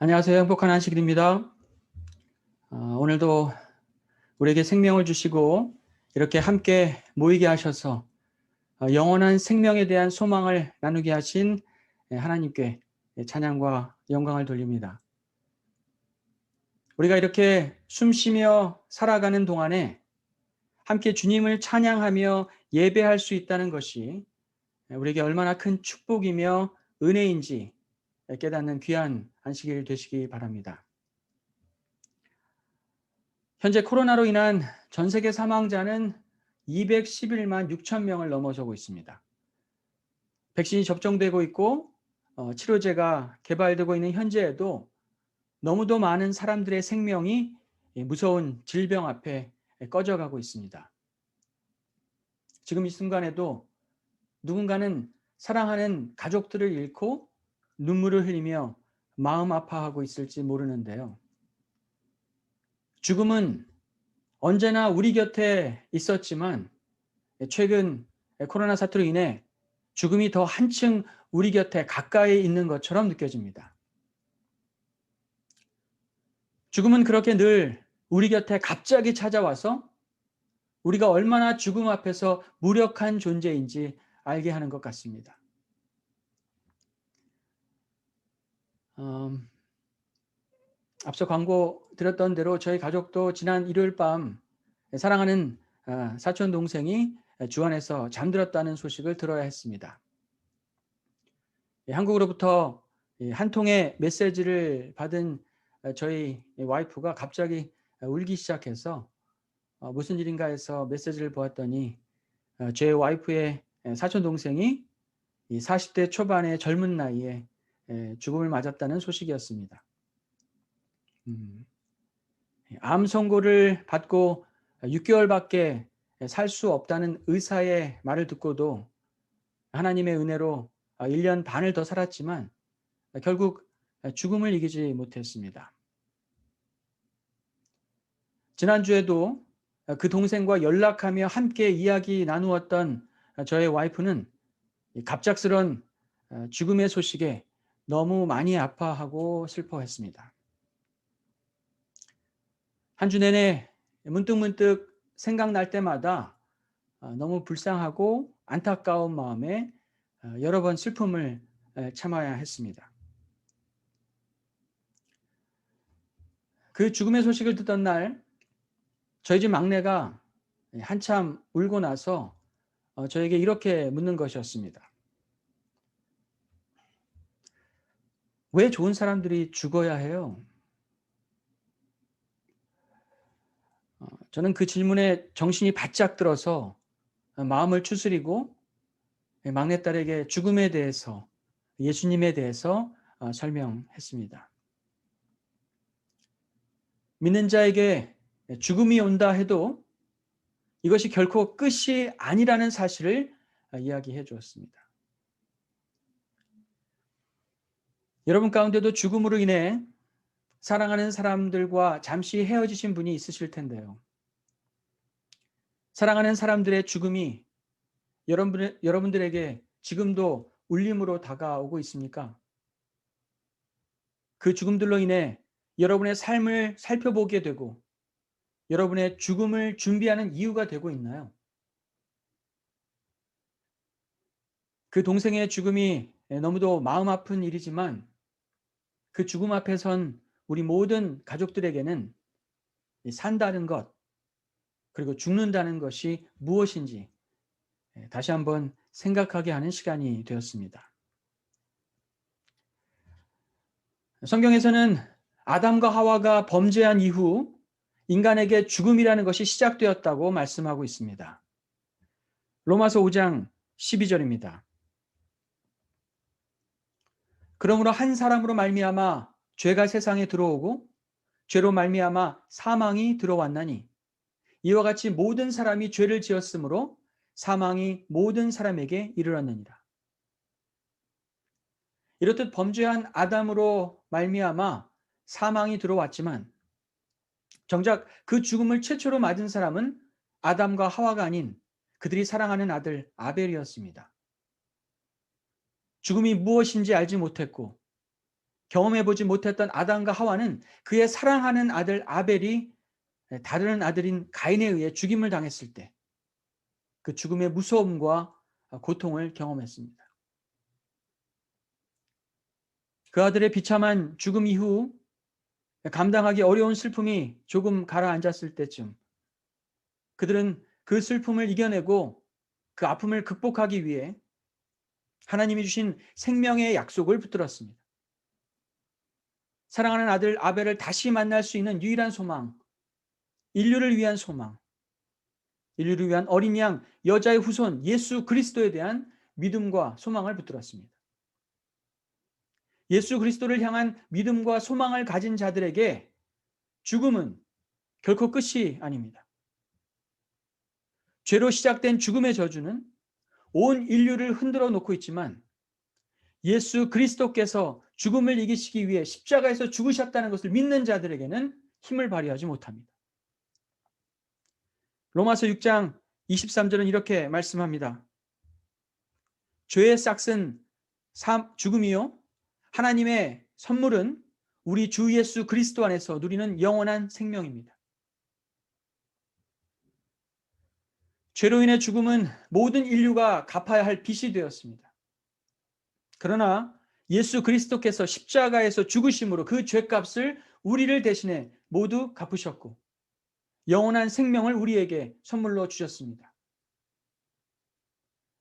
안녕하세요. 행복한 안식일입니다. 오늘도 우리에게 생명을 주시고 이렇게 함께 모이게 하셔서 영원한 생명에 대한 소망을 나누게 하신 하나님께 찬양과 영광을 돌립니다. 우리가 이렇게 숨쉬며 살아가는 동안에 함께 주님을 찬양하며 예배할 수 있다는 것이 우리에게 얼마나 큰 축복이며 은혜인지 깨닫는 귀한 안식일 되시기 바랍니다. 현재 코로나로 인한 전 세계 사망자는 211만 6천 명을 넘어서고 있습니다. 백신이 접종되고 있고 치료제가 개발되고 있는 현재에도 너무도 많은 사람들의 생명이 무서운 질병 앞에 꺼져가고 있습니다. 지금 이 순간에도 누군가는 사랑하는 가족들을 잃고 눈물을 흘리며 마음 아파하고 있을지 모르는데요. 죽음은 언제나 우리 곁에 있었지만 최근 코로나 사태로 인해 죽음이 더 한층 우리 곁에 가까이 있는 것처럼 느껴집니다. 죽음은 그렇게 늘 우리 곁에 갑자기 찾아와서 우리가 얼마나 죽음 앞에서 무력한 존재인지 알게 하는 것 같습니다. 앞서 광고 드렸던 대로 저희 가족도 지난 일요일 밤 사랑하는 사촌 동생이 주안에서 잠들었다는 소식을 들어야 했습니다. 한국으로부터 한 통의 메시지를 받은 저희 와이프가 갑자기 울기 시작해서 무슨 일인가 해서 메시지를 보았더니 제 와이프의 사촌 동생이 40대 초반의 젊은 나이에 죽음을 맞았다는 소식이었습니다. 암 선고를 받고 6개월밖에 살 수 없다는 의사의 말을 듣고도 하나님의 은혜로 1년 반을 더 살았지만 결국 죽음을 이기지 못했습니다. 지난주에도 그 동생과 연락하며 함께 이야기 나누었던 저의 와이프는 갑작스런 죽음의 소식에 너무 많이 아파하고 슬퍼했습니다. 한 주 내내 문득문득 생각날 때마다 너무 불쌍하고 안타까운 마음에 여러 번 슬픔을 참아야 했습니다. 그 죽음의 소식을 듣던 날 저희 집 막내가 한참 울고 나서 저에게 이렇게 묻는 것이었습니다. 왜 좋은 사람들이 죽어야 해요? 저는 그 질문에 정신이 바짝 들어서 마음을 추스리고 막내딸에게 죽음에 대해서, 예수님에 대해서 설명했습니다. 믿는 자에게 죽음이 온다 해도 이것이 결코 끝이 아니라는 사실을 이야기해 주었습니다. 여러분 가운데도 죽음으로 인해 사랑하는 사람들과 잠시 헤어지신 분이 있으실 텐데요. 사랑하는 사람들의 죽음이 여러분들에게 지금도 울림으로 다가오고 있습니까? 그 죽음들로 인해 여러분의 삶을 살펴보게 되고 여러분의 죽음을 준비하는 이유가 되고 있나요? 그 동생의 죽음이 너무도 마음 아픈 일이지만 그 죽음 앞에 선 우리 모든 가족들에게는 산다는 것, 그리고 죽는다는 것이 무엇인지 다시 한번 생각하게 하는 시간이 되었습니다. 성경에서는 아담과 하와가 범죄한 이후 인간에게 죽음이라는 것이 시작되었다고 말씀하고 있습니다. 로마서 5장 12절입니다. 그러므로 한 사람으로 말미암아 죄가 세상에 들어오고 죄로 말미암아 사망이 들어왔나니 이와 같이 모든 사람이 죄를 지었으므로 사망이 모든 사람에게 이르렀느니라. 이렇듯 범죄한 아담으로 말미암아 사망이 들어왔지만 정작 그 죽음을 최초로 맞은 사람은 아담과 하와가 아닌 그들이 사랑하는 아들 아벨이었습니다. 죽음이 무엇인지 알지 못했고 경험해보지 못했던 아담과 하와는 그의 사랑하는 아들 아벨이 다른 아들인 가인에 의해 죽임을 당했을 때 그 죽음의 무서움과 고통을 경험했습니다. 그 아들의 비참한 죽음 이후 감당하기 어려운 슬픔이 조금 가라앉았을 때쯤 그들은 그 슬픔을 이겨내고 그 아픔을 극복하기 위해 하나님이 주신 생명의 약속을 붙들었습니다. 사랑하는 아들 아벨을 다시 만날 수 있는 유일한 소망, 인류를 위한 소망, 인류를 위한 어린 양, 여자의 후손 예수 그리스도에 대한 믿음과 소망을 붙들었습니다. 예수 그리스도를 향한 믿음과 소망을 가진 자들에게 죽음은 결코 끝이 아닙니다. 죄로 시작된 죽음의 저주는 온 인류를 흔들어 놓고 있지만 예수 그리스도께서 죽음을 이기시기 위해 십자가에서 죽으셨다는 것을 믿는 자들에게는 힘을 발휘하지 못합니다. 로마서 6장 23절은 이렇게 말씀합니다. 죄의 싹은 죽음이요 하나님의 선물은 우리 주 예수 그리스도 안에서 누리는 영원한 생명입니다. 죄로 인해 죽음은 모든 인류가 갚아야 할 빚이 되었습니다. 그러나 예수 그리스도께서 십자가에서 죽으심으로 그 죄값을 우리를 대신해 모두 갚으셨고 영원한 생명을 우리에게 선물로 주셨습니다.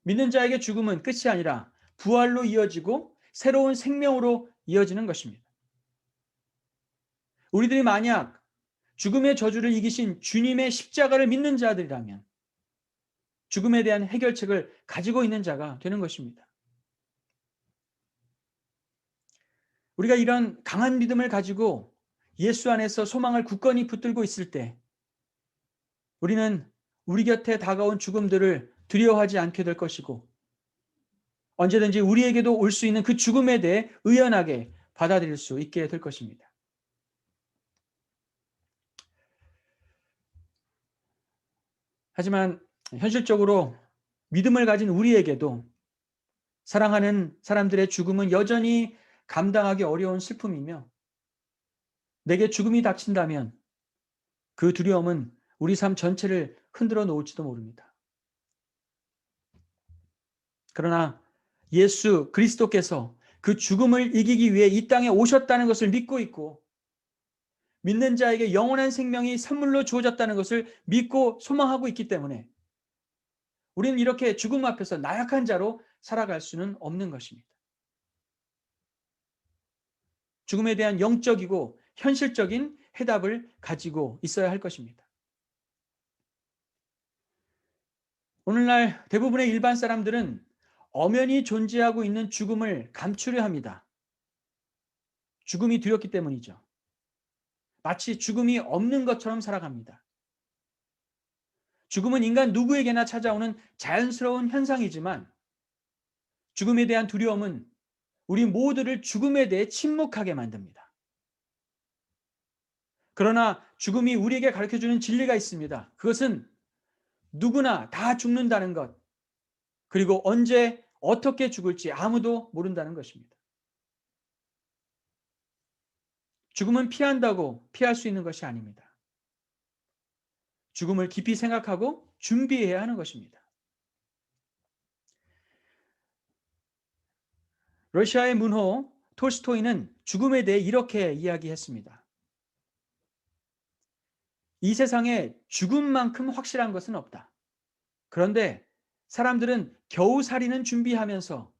믿는 자에게 죽음은 끝이 아니라 부활로 이어지고 새로운 생명으로 이어지는 것입니다. 우리들이 만약 죽음의 저주를 이기신 주님의 십자가를 믿는 자들이라면 죽음에 대한 해결책을 가지고 있는 자가 되는 것입니다. 우리가 이런 강한 믿음을 가지고 예수 안에서 소망을 굳건히 붙들고 있을 때 우리는 우리 곁에 다가온 죽음들을 두려워하지 않게 될 것이고 언제든지 우리에게도 올 수 있는 그 죽음에 대해 의연하게 받아들일 수 있게 될 것입니다. 하지만 현실적으로 믿음을 가진 우리에게도 사랑하는 사람들의 죽음은 여전히 감당하기 어려운 슬픔이며 내게 죽음이 닥친다면 그 두려움은 우리 삶 전체를 흔들어 놓을지도 모릅니다. 그러나 예수 그리스도께서 그 죽음을 이기기 위해 이 땅에 오셨다는 것을 믿고 있고 믿는 자에게 영원한 생명이 선물로 주어졌다는 것을 믿고 소망하고 있기 때문에 우리는 이렇게 죽음 앞에서 나약한 자로 살아갈 수는 없는 것입니다. 죽음에 대한 영적이고 현실적인 해답을 가지고 있어야 할 것입니다. 오늘날 대부분의 일반 사람들은 엄연히 존재하고 있는 죽음을 감추려 합니다. 죽음이 두렵기 때문이죠. 마치 죽음이 없는 것처럼 살아갑니다. 죽음은 인간 누구에게나 찾아오는 자연스러운 현상이지만 죽음에 대한 두려움은 우리 모두를 죽음에 대해 침묵하게 만듭니다. 그러나 죽음이 우리에게 가르쳐주는 진리가 있습니다. 그것은 누구나 다 죽는다는 것, 그리고 언제 어떻게 죽을지 아무도 모른다는 것입니다. 죽음은 피한다고 피할 수 있는 것이 아닙니다. 죽음을 깊이 생각하고 준비해야 하는 것입니다. 러시아의 문호 톨스토이는 죽음에 대해 이렇게 이야기했습니다. 이 세상에 죽음만큼 확실한 것은 없다. 그런데 사람들은 겨우 살이는 준비하면서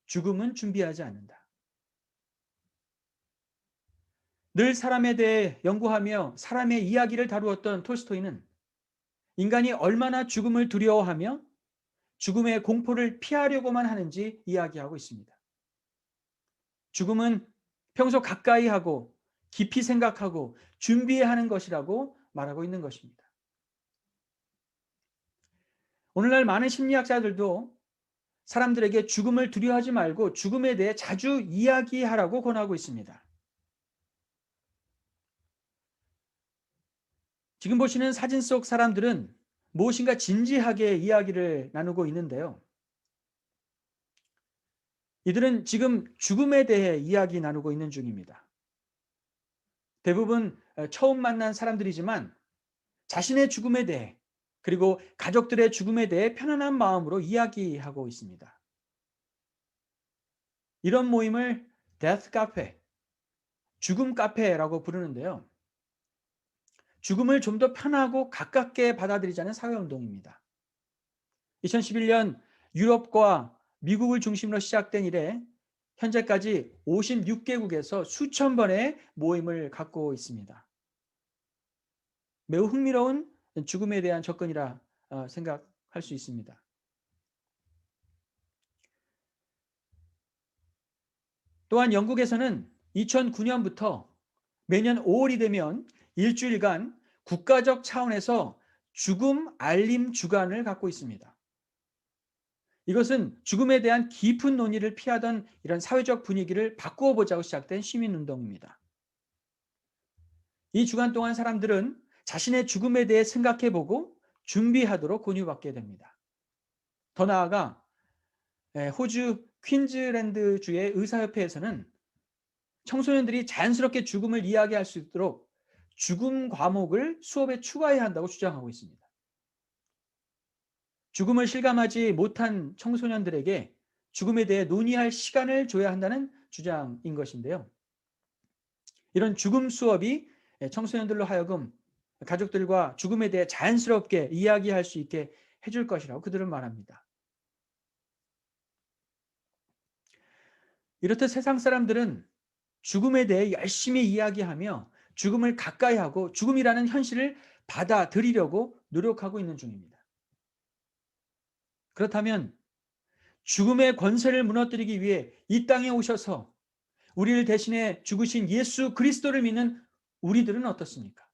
죽음은 준비하지 않는다. 늘 사람에 대해 연구하며 사람의 이야기를 다루었던 톨스토이는 인간이 얼마나 죽음을 두려워하며 죽음의 공포를 피하려고만 하는지 이야기하고 있습니다. 죽음은 평소 가까이 하고 깊이 생각하고 준비해야 하는 것이라고 말하고 있는 것입니다. 오늘날 많은 심리학자들도 사람들에게 죽음을 두려워하지 말고 죽음에 대해 자주 이야기하라고 권하고 있습니다. 지금 보시는 사진 속 사람들은 무엇인가 진지하게 이야기를 나누고 있는데요. 이들은 지금 죽음에 대해 이야기 나누고 있는 중입니다. 대부분 처음 만난 사람들이지만 자신의 죽음에 대해 그리고 가족들의 죽음에 대해 편안한 마음으로 이야기하고 있습니다. 이런 모임을 데스 카페, 죽음 카페라고 부르는데요. 죽음을 좀 더 편하고 가깝게 받아들이자는 사회운동입니다. 2011년 유럽과 미국을 중심으로 시작된 이래 현재까지 56개국에서 수천 번의 모임을 갖고 있습니다. 매우 흥미로운 죽음에 대한 접근이라 생각할 수 있습니다. 또한 영국에서는 2009년부터 매년 5월이 되면 일주일간 국가적 차원에서 죽음 알림 주간을 갖고 있습니다. 이것은 죽음에 대한 깊은 논의를 피하던 이런 사회적 분위기를 바꾸어 보자고 시작된 시민운동입니다. 이 주간 동안 사람들은 자신의 죽음에 대해 생각해 보고 준비하도록 권유받게 됩니다. 더 나아가 호주 퀸즐랜드주의 의사협회에서는 청소년들이 자연스럽게 죽음을 이야기할 수 있도록 죽음 과목을 수업에 추가해야 한다고 주장하고 있습니다. 죽음을 실감하지 못한 청소년들에게 죽음에 대해 논의할 시간을 줘야 한다는 주장인 것인데요. 이런 죽음 수업이 청소년들로 하여금 가족들과 죽음에 대해 자연스럽게 이야기할 수 있게 해줄 것이라고 그들은 말합니다. 이렇듯 세상 사람들은 죽음에 대해 열심히 이야기하며 죽음을 가까이 하고 죽음이라는 현실을 받아들이려고 노력하고 있는 중입니다. 그렇다면 죽음의 권세를 무너뜨리기 위해 이 땅에 오셔서 우리를 대신해 죽으신 예수 그리스도를 믿는 우리들은 어떻습니까?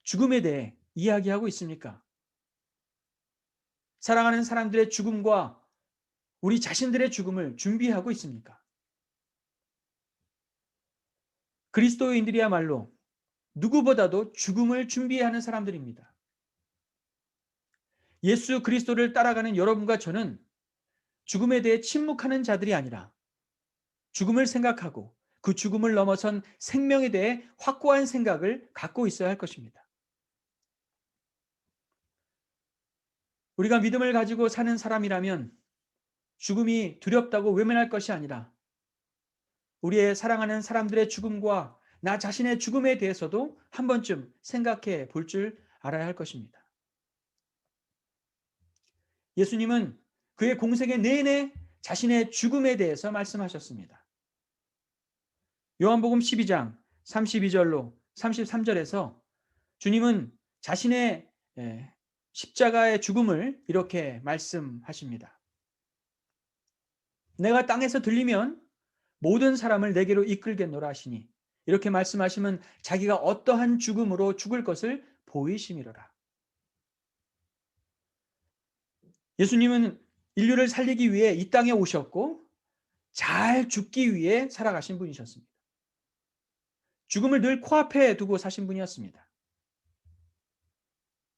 죽음에 대해 이야기하고 있습니까? 사랑하는 사람들의 죽음과 우리 자신들의 죽음을 준비하고 있습니까? 그리스도인들이야말로 누구보다도 죽음을 준비하는 사람들입니다. 예수 그리스도를 따라가는 여러분과 저는 죽음에 대해 침묵하는 자들이 아니라 죽음을 생각하고 그 죽음을 넘어선 생명에 대해 확고한 생각을 갖고 있어야 할 것입니다. 우리가 믿음을 가지고 사는 사람이라면 죽음이 두렵다고 외면할 것이 아니라 우리의 사랑하는 사람들의 죽음과 나 자신의 죽음에 대해서도 한 번쯤 생각해 볼 줄 알아야 할 것입니다. 예수님은 그의 공생애 내내 자신의 죽음에 대해서 말씀하셨습니다. 요한복음 12장 32절로 33절에서 주님은 자신의 십자가의 죽음을 이렇게 말씀하십니다. 내가 땅에서 들리면 모든 사람을 내게로 이끌겠노라 하시니 이렇게 말씀하시면 자기가 어떠한 죽음으로 죽을 것을 보이심이로라. 예수님은 인류를 살리기 위해 이 땅에 오셨고 잘 죽기 위해 살아가신 분이셨습니다. 죽음을 늘 코앞에 두고 사신 분이었습니다.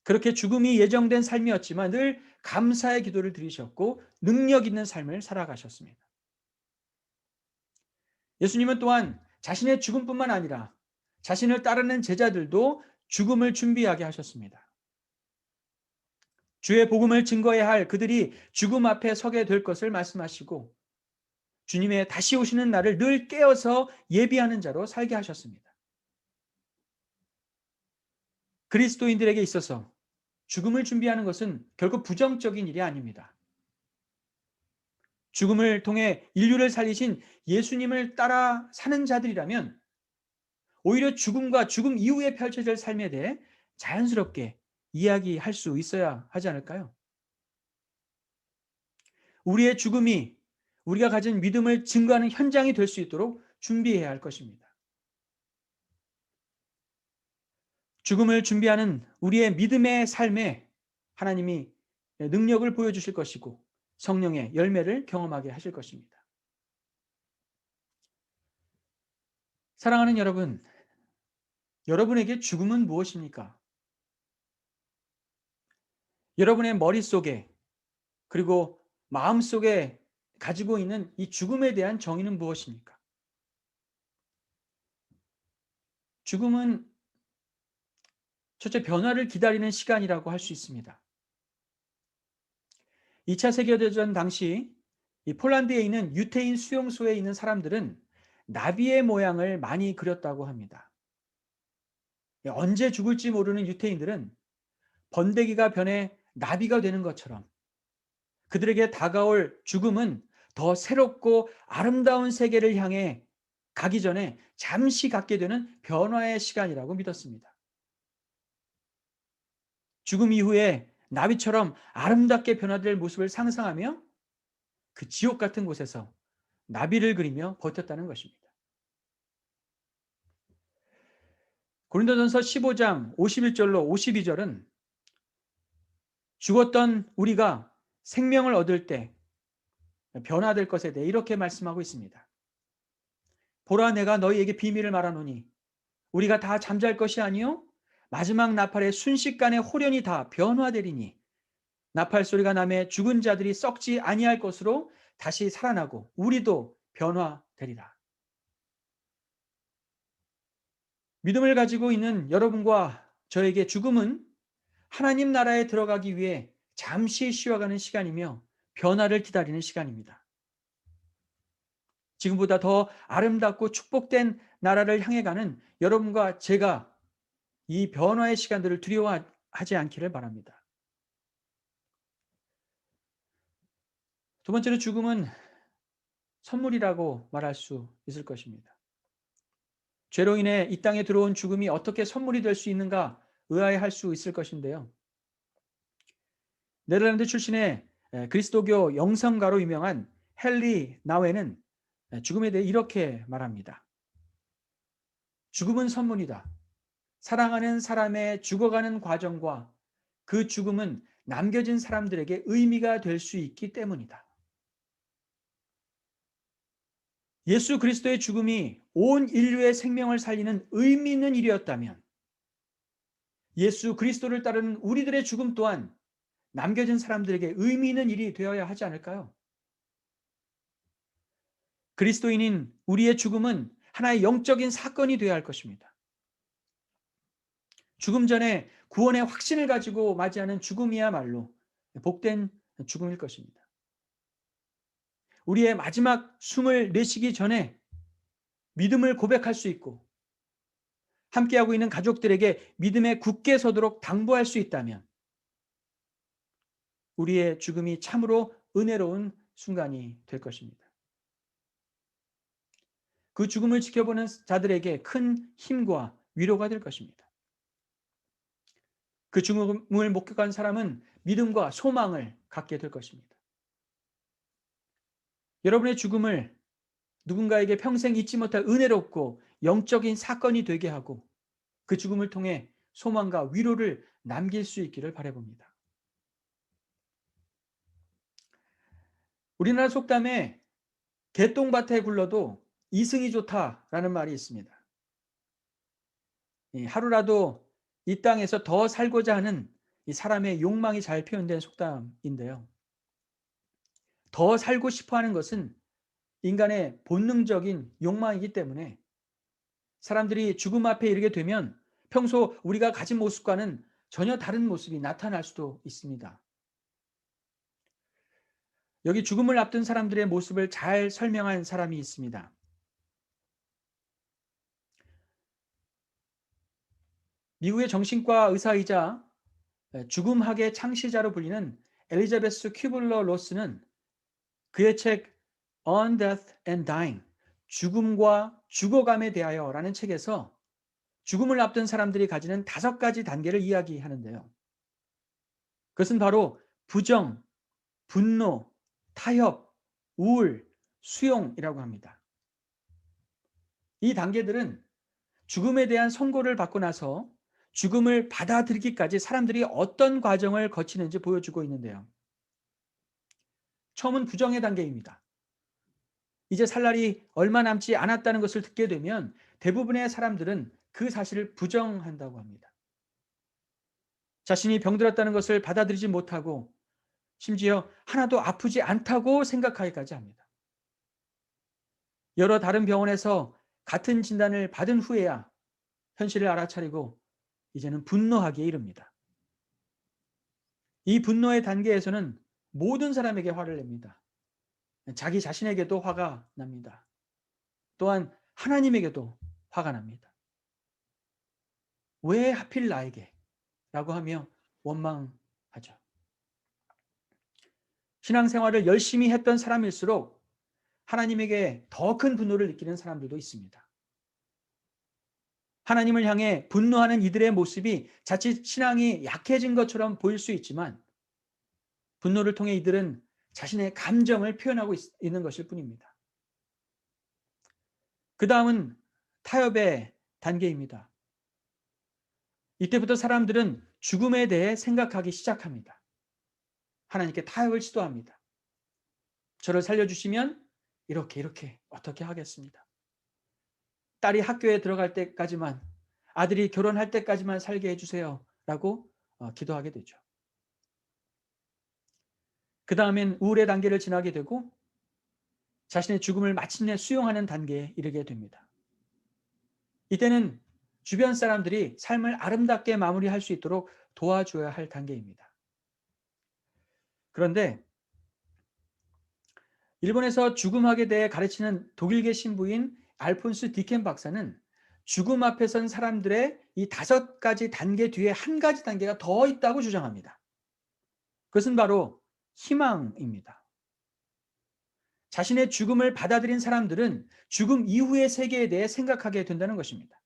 그렇게 죽음이 예정된 삶이었지만 늘 감사의 기도를 드리셨고 능력 있는 삶을 살아가셨습니다. 예수님은 또한 자신의 죽음뿐만 아니라 자신을 따르는 제자들도 죽음을 준비하게 하셨습니다. 주의 복음을 증거해야 할 그들이 죽음 앞에 서게 될 것을 말씀하시고 주님의 다시 오시는 날을 늘 깨어서 예비하는 자로 살게 하셨습니다. 그리스도인들에게 있어서 죽음을 준비하는 것은 결코 부정적인 일이 아닙니다. 죽음을 통해 인류를 살리신 예수님을 따라 사는 자들이라면 오히려 죽음과 죽음 이후에 펼쳐질 삶에 대해 자연스럽게 이야기할 수 있어야 하지 않을까요? 우리의 죽음이 우리가 가진 믿음을 증거하는 현장이 될 수 있도록 준비해야 할 것입니다. 죽음을 준비하는 우리의 믿음의 삶에 하나님이 능력을 보여주실 것이고 성령의 열매를 경험하게 하실 것입니다. 사랑하는 여러분, 여러분에게 죽음은 무엇입니까? 여러분의 머릿속에 그리고 마음속에 가지고 있는 이 죽음에 대한 정의는 무엇입니까? 죽음은 첫째 변화를 기다리는 시간이라고 할 수 있습니다. 2차 세계대전 당시 이 폴란드에 있는 유태인 수용소에 있는 사람들은 나비의 모양을 많이 그렸다고 합니다. 언제 죽을지 모르는 유태인들은 번데기가 변해 나비가 되는 것처럼 그들에게 다가올 죽음은 더 새롭고 아름다운 세계를 향해 가기 전에 잠시 갖게 되는 변화의 시간이라고 믿었습니다. 죽음 이후에 나비처럼 아름답게 변화될 모습을 상상하며 그 지옥 같은 곳에서 나비를 그리며 버텼다는 것입니다. 고린도전서 15장 51절로 52절은 죽었던 우리가 생명을 얻을 때 변화될 것에 대해 이렇게 말씀하고 있습니다. 보라 내가 너희에게 비밀을 말하노니 우리가 다 잠잘 것이 아니요 마지막 나팔의 순식간에 홀연히 다 변화되리니 나팔 소리가 나매 죽은 자들이 썩지 아니할 것으로 다시 살아나고 우리도 변화되리라. 믿음을 가지고 있는 여러분과 저에게 죽음은 하나님 나라에 들어가기 위해 잠시 쉬어가는 시간이며 변화를 기다리는 시간입니다. 지금보다 더 아름답고 축복된 나라를 향해 가는 여러분과 제가 이 변화의 시간들을 두려워하지 않기를 바랍니다. 두 번째로 죽음은 선물이라고 말할 수 있을 것입니다. 죄로 인해 이 땅에 들어온 죽음이 어떻게 선물이 될 수 있는가 의아해할 수 있을 것인데요. 네덜란드 출신의 그리스도교 영성가로 유명한 헨리 나웨는 죽음에 대해 이렇게 말합니다. 죽음은 선물이다. 사랑하는 사람의 죽어가는 과정과 그 죽음은 남겨진 사람들에게 의미가 될 수 있기 때문이다. 예수 그리스도의 죽음이 온 인류의 생명을 살리는 의미 있는 일이었다면 예수 그리스도를 따르는 우리들의 죽음 또한 남겨진 사람들에게 의미 있는 일이 되어야 하지 않을까요? 그리스도인인 우리의 죽음은 하나의 영적인 사건이 되어야 할 것입니다. 죽음 전에 구원의 확신을 가지고 맞이하는 죽음이야말로 복된 죽음일 것입니다. 우리의 마지막 숨을 내쉬기 전에 믿음을 고백할 수 있고 함께하고 있는 가족들에게 믿음에 굳게 서도록 당부할 수 있다면 우리의 죽음이 참으로 은혜로운 순간이 될 것입니다. 그 죽음을 지켜보는 자들에게 큰 힘과 위로가 될 것입니다. 그 죽음을 목격한 사람은 믿음과 소망을 갖게 될 것입니다. 여러분의 죽음을 누군가에게 평생 잊지 못할 은혜롭고 영적인 사건이 되게 하고 그 죽음을 통해 소망과 위로를 남길 수 있기를 바라봅니다. 우리나라 속담에 개똥밭에 굴러도 이승이 좋다라는 말이 있습니다. 하루라도 이 땅에서 더 살고자 하는 이 사람의 욕망이 잘 표현된 속담인데요. 더 살고 싶어 하는 것은 인간의 본능적인 욕망이기 때문에 사람들이 죽음 앞에 이르게 되면 평소 우리가 가진 모습과는 전혀 다른 모습이 나타날 수도 있습니다. 여기 죽음을 앞둔 사람들의 모습을 잘 설명한 사람이 있습니다. 미국의 정신과 의사이자 죽음학의 창시자로 불리는 엘리자베스 큐블러 로스는 그의 책 On Death and Dying, 죽음과 죽어감에 대하여라는 책에서 죽음을 앞둔 사람들이 가지는 5가지 단계를 이야기하는데요. 그것은 바로 부정, 분노, 타협, 우울, 수용이라고 합니다. 이 단계들은 죽음에 대한 선고를 받고 나서 죽음을 받아들이기까지 사람들이 어떤 과정을 거치는지 보여주고 있는데요. 처음은 부정의 단계입니다. 이제 살 날이 얼마 남지 않았다는 것을 듣게 되면 대부분의 사람들은 그 사실을 부정한다고 합니다. 자신이 병들었다는 것을 받아들이지 못하고 심지어 하나도 아프지 않다고 생각하기까지 합니다. 여러 다른 병원에서 같은 진단을 받은 후에야 현실을 알아차리고 이제는 분노하기에 이릅니다. 이 분노의 단계에서는 모든 사람에게 화를 냅니다. 자기 자신에게도 화가 납니다. 또한 하나님에게도 화가 납니다. 왜 하필 나에게? 라고 하며 원망하죠. 신앙생활을 열심히 했던 사람일수록 하나님에게 더 큰 분노를 느끼는 사람들도 있습니다. 하나님을 향해 분노하는 이들의 모습이 자칫 신앙이 약해진 것처럼 보일 수 있지만 분노를 통해 이들은 자신의 감정을 표현하고 있는 것일 뿐입니다. 그 다음은 타협의 단계입니다. 이때부터 사람들은 죽음에 대해 생각하기 시작합니다. 하나님께 타협을 시도합니다. 저를 살려주시면 이렇게 어떻게 하겠습니다. 딸이 학교에 들어갈 때까지만, 아들이 결혼할 때까지만 살게 해주세요 라고 기도하게 되죠. 그 다음엔 우울의 단계를 지나게 되고 자신의 죽음을 마침내 수용하는 단계에 이르게 됩니다. 이때는 주변 사람들이 삶을 아름답게 마무리할 수 있도록 도와줘야 할 단계입니다. 그런데 일본에서 죽음학에 대해 가르치는 독일계 신부인 알폰스 디켄 박사는 죽음 앞에 선 사람들의 이 5가지 단계 뒤에 한 가지 단계가 더 있다고 주장합니다. 그것은 바로 희망입니다. 자신의 죽음을 받아들인 사람들은 죽음 이후의 세계에 대해 생각하게 된다는 것입니다.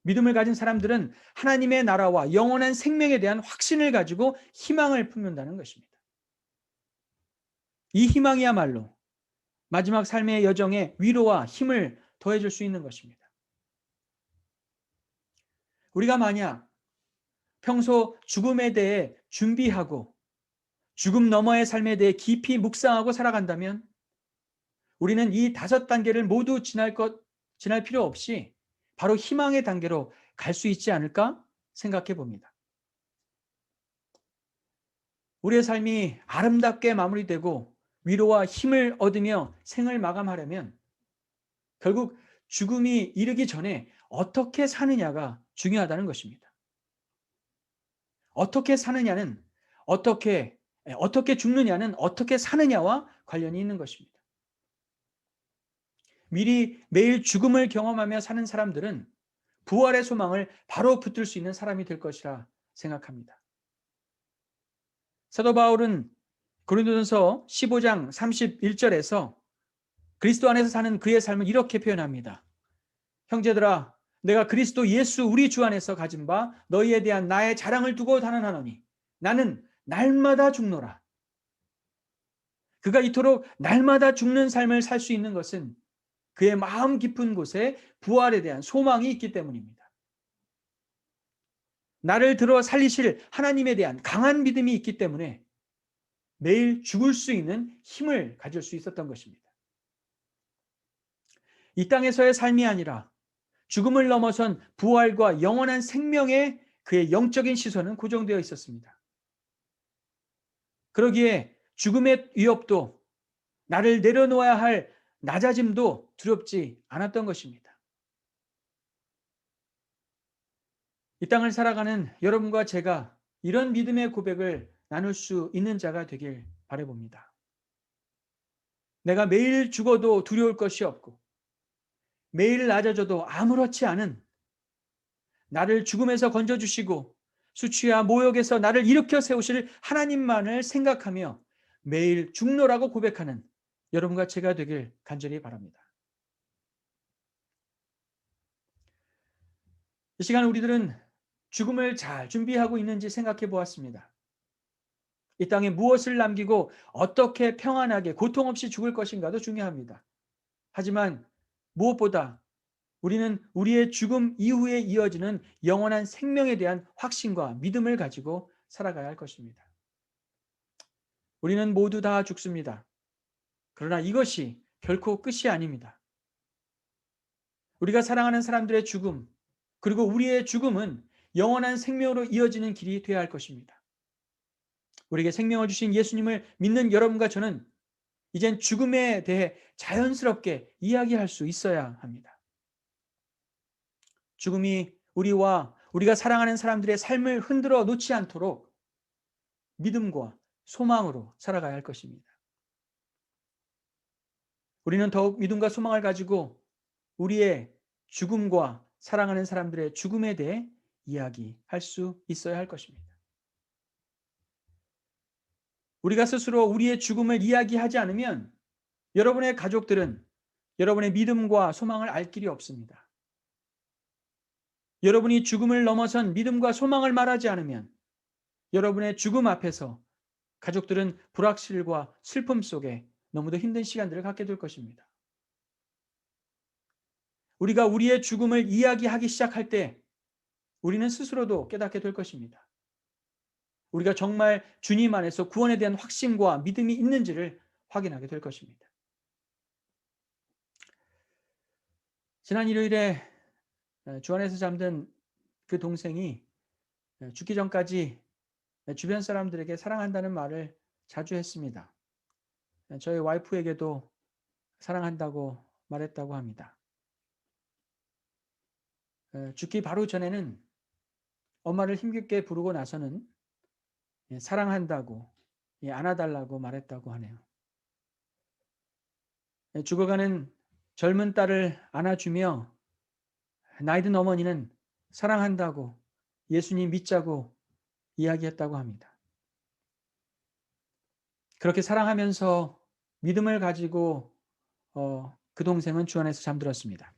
믿음을 가진 사람들은 하나님의 나라와 영원한 생명에 대한 확신을 가지고 희망을 품는다는 것입니다. 이 희망이야말로 마지막 삶의 여정에 위로와 힘을 더해줄 수 있는 것입니다. 우리가 만약 평소 죽음에 대해 준비하고 죽음 너머의 삶에 대해 깊이 묵상하고 살아간다면 우리는 이 5단계를 모두 지날 필요 없이 바로 희망의 단계로 갈 수 있지 않을까 생각해 봅니다. 우리의 삶이 아름답게 마무리되고 위로와 힘을 얻으며 생을 마감하려면 결국 죽음이 이르기 전에 어떻게 사느냐가 중요하다는 것입니다. 어떻게 사느냐는 어떻게 죽느냐는 어떻게 사느냐와 관련이 있는 것입니다. 미리 매일 죽음을 경험하며 사는 사람들은 부활의 소망을 바로 붙들 수 있는 사람이 될 것이라 생각합니다. 사도 바울은 고린도전서 15장 31절에서 그리스도 안에서 사는 그의 삶을 이렇게 표현합니다. 형제들아, 내가 그리스도 예수 우리 주 안에서 가진 바 너희에 대한 나의 자랑을 두고 단언하노니 나는 날마다 죽노라. 그가 이토록 날마다 죽는 삶을 살 수 있는 것은 그의 마음 깊은 곳에 부활에 대한 소망이 있기 때문입니다. 나를 들어 살리실 하나님에 대한 강한 믿음이 있기 때문에 매일 죽을 수 있는 힘을 가질 수 있었던 것입니다. 이 땅에서의 삶이 아니라 죽음을 넘어선 부활과 영원한 생명에 그의 영적인 시선은 고정되어 있었습니다. 그러기에 죽음의 위협도 나를 내려놓아야 할 낮아짐도 두렵지 않았던 것입니다. 이 땅을 살아가는 여러분과 제가 이런 믿음의 고백을 나눌 수 있는 자가 되길 바라봅니다. 내가 매일 죽어도 두려울 것이 없고 매일 낮아져도 아무렇지 않은 나를 죽음에서 건져주시고 수치와 모욕에서 나를 일으켜 세우실 하나님만을 생각하며 매일 죽노라고 고백하는 여러분과 제가 되길 간절히 바랍니다. 이 시간 우리들은 죽음을 잘 준비하고 있는지 생각해 보았습니다. 이 땅에 무엇을 남기고 어떻게 평안하게 고통 없이 죽을 것인가도 중요합니다. 하지만 무엇보다 우리는 우리의 죽음 이후에 이어지는 영원한 생명에 대한 확신과 믿음을 가지고 살아가야 할 것입니다. 우리는 모두 다 죽습니다. 그러나 이것이 결코 끝이 아닙니다. 우리가 사랑하는 사람들의 죽음, 그리고 우리의 죽음은 영원한 생명으로 이어지는 길이 되어야 할 것입니다. 우리에게 생명을 주신 예수님을 믿는 여러분과 저는 이젠 죽음에 대해 자연스럽게 이야기할 수 있어야 합니다. 죽음이 우리와 우리가 사랑하는 사람들의 삶을 흔들어 놓지 않도록 믿음과 소망으로 살아가야 할 것입니다. 우리는 더욱 믿음과 소망을 가지고 우리의 죽음과 사랑하는 사람들의 죽음에 대해 이야기할 수 있어야 할 것입니다. 우리가 스스로 우리의 죽음을 이야기하지 않으면 여러분의 가족들은 여러분의 믿음과 소망을 알 길이 없습니다. 여러분이 죽음을 넘어선 믿음과 소망을 말하지 않으면 여러분의 죽음 앞에서 가족들은 불확실과 슬픔 속에 너무도 힘든 시간들을 갖게 될 것입니다. 우리가 우리의 죽음을 이야기하기 시작할 때 우리는 스스로도 깨닫게 될 것입니다. 우리가 정말 주님 안에서 구원에 대한 확신과 믿음이 있는지를 확인하게 될 것입니다. 지난 일요일에 주 안에서 잠든 그 동생이 죽기 전까지 주변 사람들에게 사랑한다는 말을 자주 했습니다. 저희 와이프에게도 사랑한다고 말했다고 합니다. 죽기 바로 전에는 엄마를 힘겹게 부르고 나서는 사랑한다고, 안아달라고 말했다고 하네요. 죽어가는 젊은 딸을 안아주며 나이든 어머니는 사랑한다고, 예수님 믿자고 이야기했다고 합니다. 그렇게 사랑하면서 믿음을 가지고 그 동생은 주 안에서 잠들었습니다.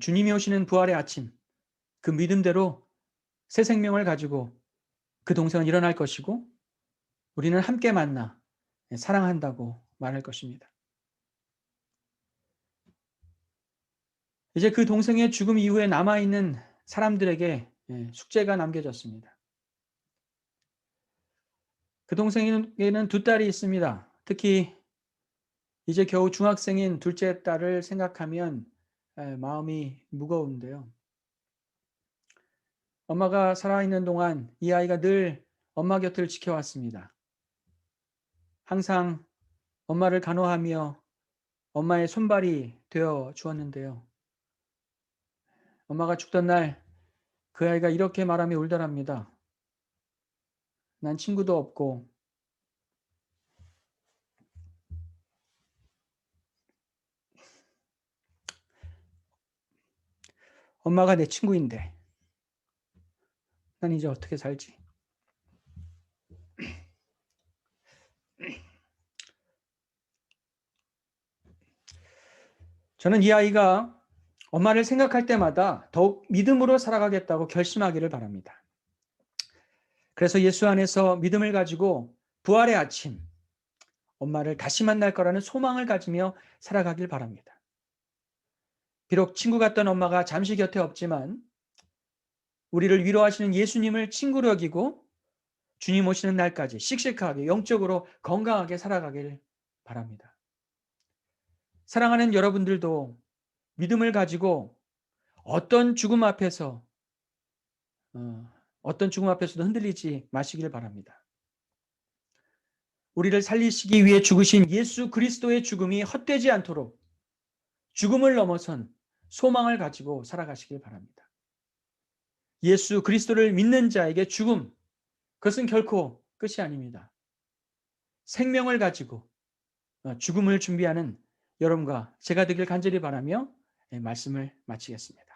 주님이 오시는 부활의 아침, 그 믿음대로 새 생명을 가지고 그 동생은 일어날 것이고 우리는 함께 만나 사랑한다고 말할 것입니다. 이제 그 동생의 죽음 이후에 남아있는 사람들에게 숙제가 남겨졌습니다. 그 동생에게는 두 딸이 있습니다. 특히 이제 겨우 중학생인 둘째 딸을 생각하면 마음이 무거운데요. 엄마가 살아있는 동안 이 아이가 늘 엄마 곁을 지켜왔습니다. 항상 엄마를 간호하며 엄마의 손발이 되어 주었는데요. 엄마가 죽던 날 그 아이가 이렇게 말하며 울더랍니다. 난 친구도 없고 엄마가 내 친구인데 난 이제 어떻게 살지? 저는 이 아이가 엄마를 생각할 때마다 더욱 믿음으로 살아가겠다고 결심하기를 바랍니다. 그래서 예수 안에서 믿음을 가지고 부활의 아침, 엄마를 다시 만날 거라는 소망을 가지며 살아가길 바랍니다. 비록 친구 같던 엄마가 잠시 곁에 없지만 우리를 위로하시는 예수님을 친구로 여기고 주님 오시는 날까지 씩씩하게 영적으로 건강하게 살아가길 바랍니다. 사랑하는 여러분들도 믿음을 가지고 어떤 죽음 앞에서도 흔들리지 마시길 바랍니다. 우리를 살리시기 위해 죽으신 예수 그리스도의 죽음이 헛되지 않도록 죽음을 넘어선 소망을 가지고 살아가시길 바랍니다. 예수 그리스도를 믿는 자에게 죽음, 그것은 결코 끝이 아닙니다. 생명을 가지고 죽음을 준비하는 여러분과 제가 되길 간절히 바라며 말씀을 마치겠습니다.